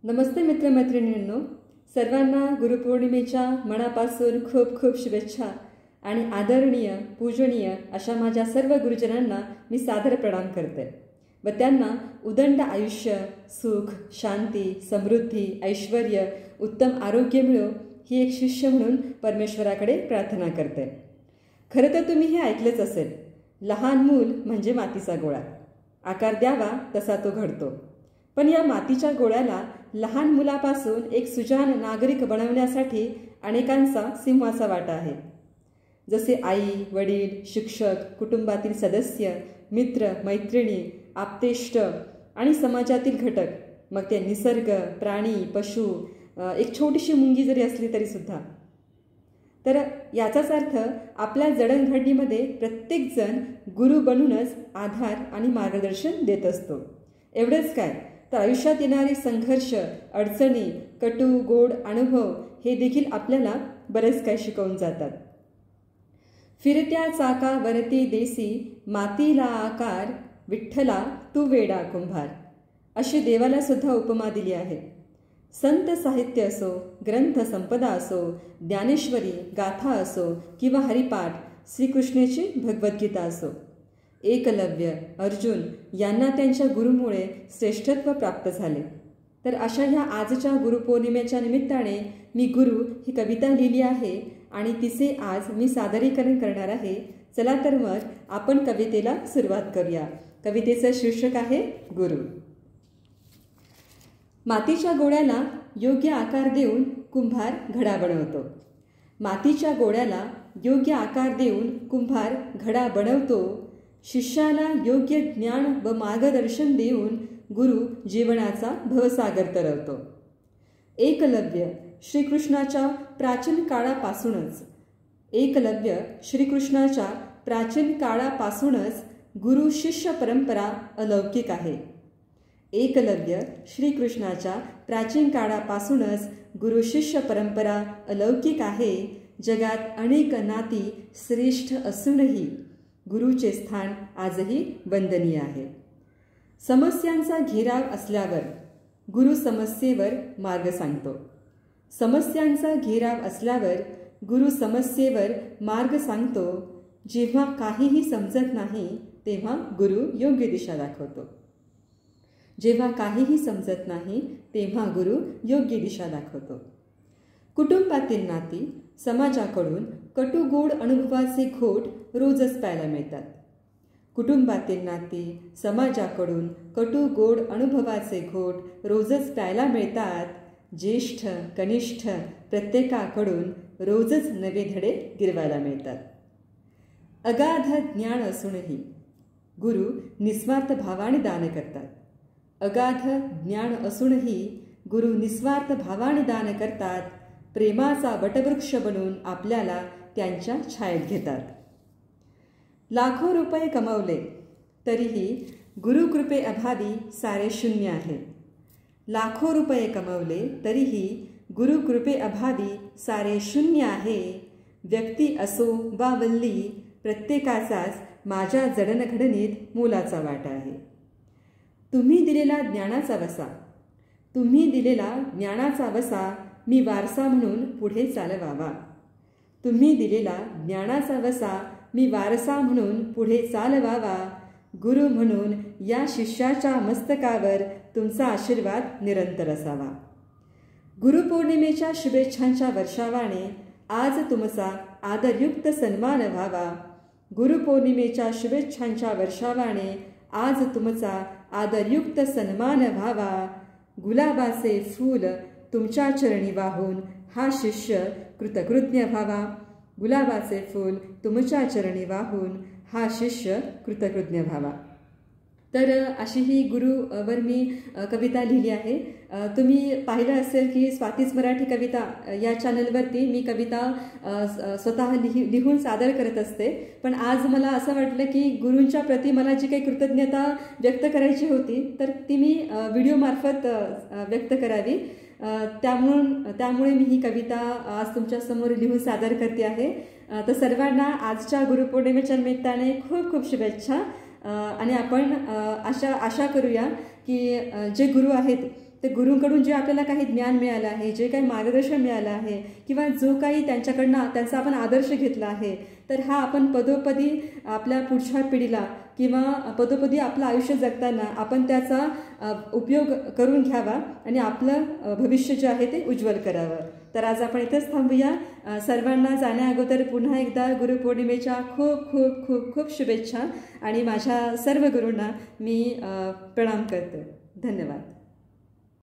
नमस्ते मित्रमैत्रिणींनो, सर्वांना गुरुपौर्णिमेच्या मनापासून खूप खूप शुभेच्छा आणि आदरणीय पूजनीय अशा माझ्या सर्व गुरुजनांना मी सादर प्रणाम करते व त्यांना उदंड आयुष्य, सुख, शांती, समृद्धी, ऐश्वर्य, उत्तम आरोग्य मिळो ही एक शिष्य म्हणून परमेश्वराकडे प्रार्थना करते। खरं तर तुम्ही हे ऐकलेच असेल, लहान मूल म्हणजे मातीचा गोळा, आकार द्यावा तसा तो घडतो। पण या मातीच्या गोळ्याला लहान मुलापासून एक सुजाण नागरिक बनवण्यासाठी अनेकांचा सिंहाचा वाटा आहे। जसे आई, वडील, शिक्षक, कुटुंबातील सदस्य, मित्र, मैत्रिणी, आप्तेष्ट आणि समाजातील घटक, मग ते निसर्ग, प्राणी, पशु, एक छोटीशी मुंगी जरी असली तरी सुद्धा। तर याचाच अर्थ आपल्या जडणघडणीमध्ये प्रत्येकजण गुरु बनूनच आधार आणि मार्गदर्शन देत असतो। एवढेच काय, तर आयुष्यात येणारे संघर्ष, अडचणी, कटू गोड अनुभव हे देखील आपल्याला बरेच काही शिकवून जातात। फिरत्या चाकावरती देसी मातीला आकार, विठ्ठला तू वेडा कुंभार, अशी देवाला सुद्धा उपमा दिली आहे। संत साहित्य असो, ग्रंथ संपदा असो, ज्ञानेश्वरी गाथा असो किंवा हरिपाठ, श्रीकृष्णाची भगवद्गीता असो, एकलव्य, अर्जुन यांना त्यांच्या गुरुमुळे श्रेष्ठत्व प्राप्त झाले। तर अशा ह्या आजच्या गुरुपौर्णिमेच्या निमित्ताने मी गुरु ही कविता लिहिली आहे आणि तिचे आज मी सादरीकरण करणार आहे। चला तर मग आपण कवितेला सुरुवात करूया। कवितेचं शीर्षक आहे गुरु। मातीच्या गोळ्याला योग्य आकार देऊन कुंभार घडा बनवतो। मातीच्या गोळ्याला योग्य आकार देऊन कुंभार घडा बनवतो। शिष्याला योग्य ज्ञान व मार्गदर्शन देऊन गुरु जीवनाचा भवसागर तरवतो। एकलव्य श्रीकृष्णाच्या प्राचीन काळापासूनच गुरु शिष्य परंपरा अलौकिक आहे। एकलव्य श्रीकृष्णाच्या प्राचीन काळापासूनच गुरु शिष्य परंपरा अलौकिक आहे। जगात अनेक नाती श्रेष्ठ असूनही गुरुचे स्थान आजही वंदनीय आहे। समस्यांचा घेराव असल्यावर गुरु समस्येवर मार्ग सांगतो। समस्यांचा घेराव असल्यावर गुरु समस्येवर मार्ग सांगतो। जेव्हा काहीही समजत नाही तेव्हा गुरु योग्य दिशा दाखवतो। जेव्हा काहीही समजत नाही तेव्हा गुरु योग्य दिशा दाखवतो। कुटुंबातील नाती, समाजाकडून कटू गोड अनुभवाचे घोट रोजच प्यायला मिळतात। कुटुंबातील नाती, समाजाकडून कटू गोड अनुभवाचे घोट रोजच प्यायला मिळतात। ज्येष्ठ कनिष्ठ प्रत्येकाकडून रोजच नवे धडे गिरवायला मिळतात। अगाध ज्ञान असूनही गुरु निस्वार्थ भावाने दान करतात। अगाध ज्ञान असूनही गुरु निस्वार्थ भावाने दान करतात। प्रेमाचा वटवृक्ष बनून आपल्याला त्यांच्या छायेत घेतात। लाखो रुपये कमवले तरीही गुरुकृपेअभावी सारे शून्य आहे। लाखो रुपये कमवले तरीही गुरुकृपेअभावी सारे शून्य आहे। व्यक्ती असो वा वल्ली, प्रत्येकाचाच माझ्या जडणघडणीत मोलाचा वाटा आहे। तुम्ही दिलेला ज्ञानाचा वसा मी वारसा म्हणून पुढे चालवावा। तुम्ही दिलेला ज्ञानाचा वसा मी वारसा म्हणून पुढे चालवावा। गुरु म्हणून या शिष्याच्या मस्तकावर तुमचा आशीर्वाद निरंतर असावा। गुरुपौर्णिमेच्या शुभेच्छांच्या वर्षावाने आज तुमचा आदरयुक्त सन्मान व्हावा। गुरुपौर्णिमेच्या शुभेच्छांच्या वर्षावाने आज तुमचा आदरयुक्त सन्मान व्हावा। गुलाबाचे फूल तुमच्या चरणी वाहून हा शिष्य कृतकृत्य व्हावा। गुलाबाचे फूल तुमच्या चरणी वाहून हा शिष्य कृतकृत्य व्हावा। तर अशी ही गुरुवर मी कविता लिहिली आहे। तुम्ही पाहिलं असेल की स्वातीच मराठी कविता या चॅनलवरती मी कविता स्वतः लिहून सादर करत असते। पण आज मला असं वाटलं की गुरूंच्या प्रती मला जी काही कृतज्ञता व्यक्त करायची होती तर ती मी व्हिडिओमार्फत व्यक्त करावी। त्यामुळे मी ही कविता आज तुमच्यासमोर लिहून सादर करते आहे। तर सर्वांना आजच्या गुरुपौर्णिमेच्या निमित्ताने खूप खूप शुभेच्छा। आणि आपण आशा करूया की जे गुरु आहेत ते गुरूंकडून जे आपल्याला काही ज्ञान मिळालं आहे, जे काही मार्गदर्शन मिळालं आहे किंवा जो काही त्यांच्याकडनं त्यांचा आपण आदर्श घेतला आहे, तर हा आपण पदोपदी आपल्या पुढच्या पिढीला किंवा पदोपदी आपलं आयुष्य जगताना आपण त्याचा उपयोग करून घ्यावा आणि आपलं भविष्य जे आहे ते उज्ज्वल करावं. तर आज आपण इथंच थांबूया. सर्वांना जाण्या अगोदर पुन्हा एकदा गुरुपौर्णिमेच्या खूप खूप खूप खूप शुभेच्छा आणि माझ्या सर्व गुरूंना मी प्रणाम करते. धन्यवाद.